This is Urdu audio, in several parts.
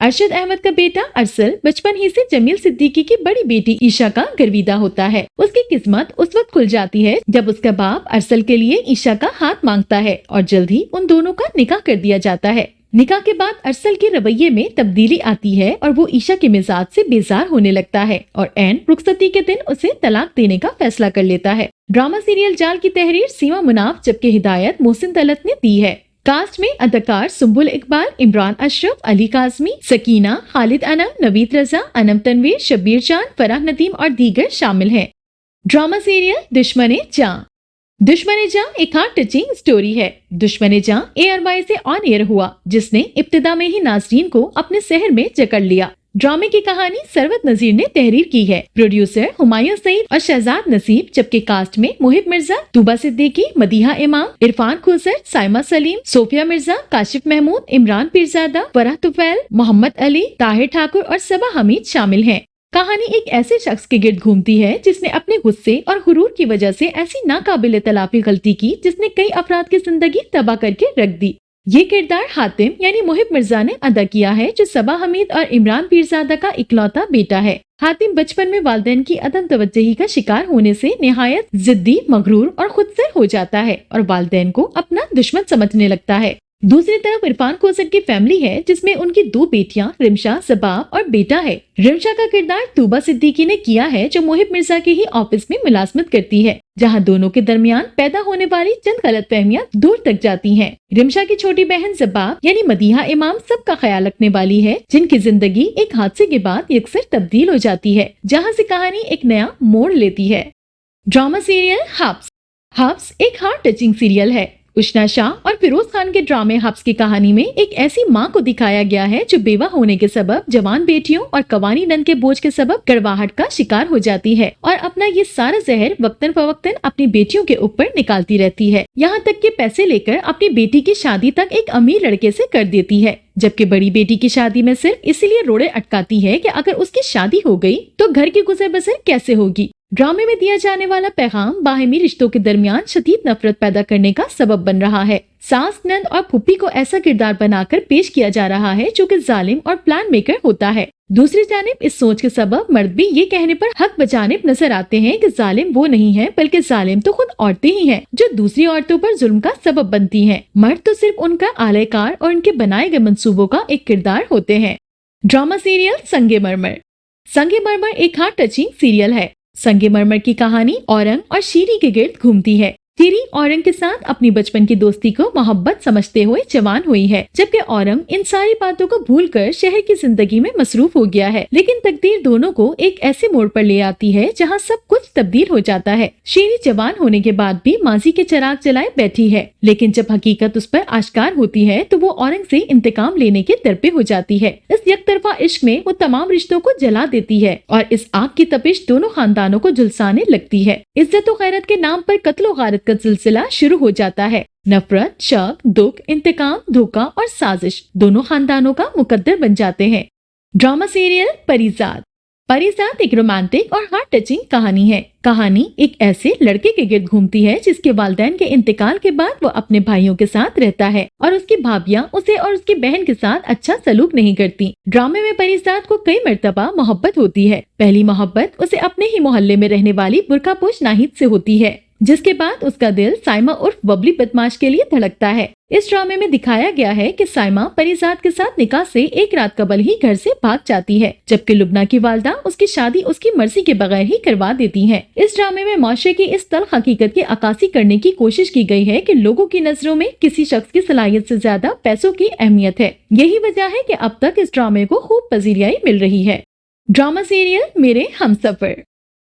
ارشد احمد کا بیٹا ارسل بچپن ہی سے جمیل صدیقی کی بڑی بیٹی عیشا کا گرویدہ ہوتا ہے۔ اس کی قسمت اس وقت کھل جاتی ہے جب اس کا باپ ارسل کے لیے عیشا کا ہاتھ مانگتا ہے اور جلد ہی ان دونوں کا نکاح کر دیا جاتا ہے۔ نکاح کے بعد ارسل کے رویے میں تبدیلی آتی ہے اور وہ عیشا کے مزاج سے بیزار ہونے لگتا ہے اور عین رخصتی کے دن اسے طلاق دینے کا فیصلہ کر لیتا ہے۔ ڈرامہ سیریل جال کی تحریر سیما مناف جبکہ ہدایت محسن طلعت نے دی ہے۔ کاسٹ میں اداکار سنبل اقبال، عمران اشرف، علی کاظمی، سکینہ، خالد انم، نوید رضا، انم تنویر، شبیر چاند، فرح ندیم اور دیگر شامل ہیں۔ ڈرامہ سیریل دشمن جاں۔ دشمن جاں ایک ہارٹ ٹچنگ سٹوری ہے۔ دشمن جاں ARY سے آن ایئر ہوا، جس نے ابتدا میں ہی ناظرین کو اپنے سحر میں جکڑ لیا۔ ڈرامے کی کہانی سروت نذیر نے تحریر کی ہے۔ پروڈیوسر ہمایوں سعید اور شہزاد نصیب، جبکہ کاسٹ میں محب مرزا، طوبہ صدیقی، مدیحہ امام، عرفان کھوسر، سائمہ سلیم، صوفیہ مرزا، کاشف محمود، عمران پیرزادہ، فرح طفیل، محمد علی، طاہر ٹھاکر اور صبا حمید شامل ہیں۔ کہانی ایک ایسے شخص کے گرد گھومتی ہے جس نے اپنے غصے اور غرور کی وجہ سے ایسی ناقابل تلافی غلطی کی جس نے کئی افراد کی زندگی تباہ کر کے رکھ دی۔ یہ کردار حاتم یعنی محب مرزا نے ادا کیا ہے، جو صبا حمید اور عمران پیرزادہ کا اکلوتا بیٹا ہے۔ حاتم بچپن میں والدین کی عدم توجہی کا شکار ہونے سے نہایت ضدی، مغرور اور خود سر ہو جاتا ہے اور والدین کو اپنا دشمن سمجھنے لگتا ہے۔ دوسری طرف عرفان کوثر کی فیملی ہے جس میں ان کی 2 بیٹیاں رمشا، زباب اور بیٹا ہے۔ رمشا کا کردار طوبہ صدیقی نے کیا ہے، جو محب مرزا کے ہی آفس میں ملازمت کرتی ہے، جہاں دونوں کے درمیان پیدا ہونے والی چند غلط فہمیاں دور تک جاتی ہیں۔ رمشا کی چھوٹی بہن زباب یعنی مدیحہ امام سب کا خیال رکھنے والی ہے، جن کی زندگی ایک حادثے کے بعد یکسر تبدیل ہو جاتی ہے، جہاں سے کہانی ایک نیا موڑ لیتی ہے۔ Drama serial حبس۔ حبس ایک ہارٹ ٹچنگ سیریل ہے۔ اشنا شاہ اور فیروز خان کے ڈرامے حبس کی کہانی میں ایک ایسی ماں کو دکھایا گیا ہے جو بیوہ ہونے کے سبب جوان بیٹیوں اور قوانین کے بوجھ کے سبب کڑواہٹ کا شکار ہو جاتی ہے اور اپنا یہ سارا زہر وقتاً فوقتاً اپنی بیٹیوں کے اوپر نکالتی رہتی ہے، یہاں تک کہ پیسے لے کر اپنی بیٹی کی شادی تک ایک امیر لڑکے سے کر دیتی ہے، جبکہ بڑی بیٹی کی شادی میں صرف اسی لیے روڑے اٹکاتی ہے کہ اگر اس کی شادی ہو گئی تو گھر کی گزر بسر کیسے ہوگی۔ ڈرامے میں دیا جانے والا پیغام باہمی رشتوں کے درمیان شدید نفرت پیدا کرنے کا سبب بن رہا ہے۔ ساس، نند اور پھوپھی کو ایسا کردار بنا کر پیش کیا جا رہا ہے جو کہ ظالم اور پلان میکر ہوتا ہے۔ دوسری جانب اس سوچ کے سبب مرد بھی یہ کہنے پر حق بجانب نظر آتے ہیں کہ ظالم وہ نہیں ہے بلکہ ظالم تو خود عورتیں ہی ہیں جو دوسری عورتوں پر ظلم کا سبب بنتی ہیں۔ مرد تو صرف ان کا اعلی کار اور ان کے بنائے گئے منصوبوں کا ایک کردار ہوتے ہیں۔ ڈرامہ سیریل سنگ مرمر۔ سنگ مرمر ایک ہارٹ ٹچنگ سیریل ہے۔ سنگ مرمر کی کہانی اورنگ اور شیری کے گرد گھومتی ہے۔ شیری اورنگ کے ساتھ اپنی بچپن کی دوستی کو محبت سمجھتے ہوئے جوان ہوئی ہے، جبکہ اورنگ ان ساری باتوں کو بھول کر شہر کی زندگی میں مصروف ہو گیا ہے، لیکن تقدیر دونوں کو ایک ایسے موڑ پر لے آتی ہے جہاں سب کچھ تبدیل ہو جاتا ہے۔ شیری جوان ہونے کے بعد بھی ماضی کے چراغ جلائے بیٹھی ہے، لیکن جب حقیقت اس پر آشکار ہوتی ہے تو وہ اورنگ سے انتقام لینے کے درپے ہو جاتی ہے۔ اس یک طرفہ عشق میں وہ تمام رشتوں کو جلا دیتی ہے اور اس آگ کی تپش دونوں خاندانوں کو جھلسانے لگتی ہے۔ عزت و غیرت کے نام پر قتل و غارت کا سلسلہ شروع ہو جاتا ہے۔ نفرت، شک، دکھ، انتقام، دھوکہ اور سازش دونوں خاندانوں کا مقدر بن جاتے ہیں۔ Drama serial Parizaad. پریزاد ایک رومانٹک اور ہارٹ ٹچنگ کہانی ہے۔ کہانی ایک ایسے لڑکے کے گرد گھومتی ہے جس کے والدین کے انتقال کے بعد وہ اپنے بھائیوں کے ساتھ رہتا ہے اور اس کی بھابیاں اسے اور اس کی بہن کے ساتھ اچھا سلوک نہیں کرتی۔ ڈرامے میں پریزاد کو کئی مرتبہ محبت ہوتی ہے۔ پہلی محبت اسے اپنے ہی محلے میں رہنے والی برقع پوش ناہید سے ہوتی ہے، جس کے بعد اس کا دل سائمہ عرف ببلی بدماش کے لیے دھڑکتا ہے۔ اس ڈرامے میں دکھایا گیا ہے کہ سائمہ پریزاد کے ساتھ نکاح سے ایک رات قبل ہی گھر سے بھاگ جاتی ہے، جبکہ لبنہ کی والدہ اس کی شادی اس کی مرضی کے بغیر ہی کروا دیتی ہیں۔ اس ڈرامے میں معاشرے کی اس تلخ حقیقت کی عکاسی کرنے کی کوشش کی گئی ہے کہ لوگوں کی نظروں میں کسی شخص کی صلاحیت سے زیادہ پیسوں کی اہمیت ہے۔ یہی وجہ ہے کہ اب تک اس ڈرامے کو خوب پذیرائی مل رہی ہے۔ ڈرامہ سیریل میرے ہمسفر۔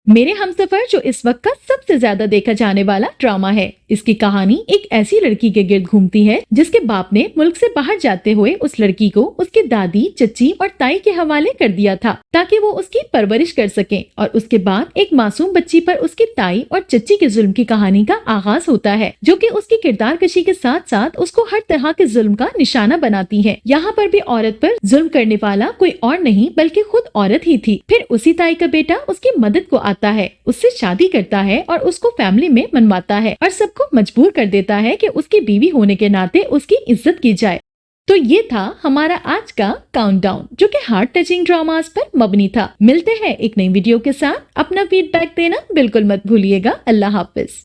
میرے ہمسفر جو اس وقت کا سب سے زیادہ دیکھا جانے والا ڈرامہ ہے۔ اس کی کہانی ایک ایسی لڑکی کے گرد گھومتی ہے جس کے باپ نے ملک سے باہر جاتے ہوئے اس لڑکی کو اس کے دادی، چچی اور تائی کے حوالے کر دیا تھا تاکہ وہ اس کی پرورش کر سکیں، اور اس کے بعد ایک معصوم بچی پر اس کی تائی اور چچی کے ظلم کی کہانی کا آغاز ہوتا ہے، جو کہ اس کی کردار کشی کے ساتھ ساتھ اس کو ہر طرح کے ظلم کا نشانہ بناتی ہے۔ یہاں پر بھی عورت پر ظلم کرنے والا کوئی اور نہیں بلکہ خود عورت ہی تھی۔ پھر اسی تائی کا بیٹا اس کی مدد کو آتا ہے، اس سے شادی کرتا ہے اور اس کو فیملی میں منواتا ہے اور سب کو مجبور کر دیتا ہے کہ اس کی بیوی ہونے کے ناطے اس کی عزت کی جائے۔ تو یہ تھا ہمارا آج کا کاؤنٹ ڈاؤن جو کہ ہارٹ ٹچنگ ڈراماز پر مبنی تھا۔ ملتے ہیں ایک نئی ویڈیو کے ساتھ، اپنا فیڈ بیک دینا بالکل مت بھولیے گا۔ اللہ حافظ۔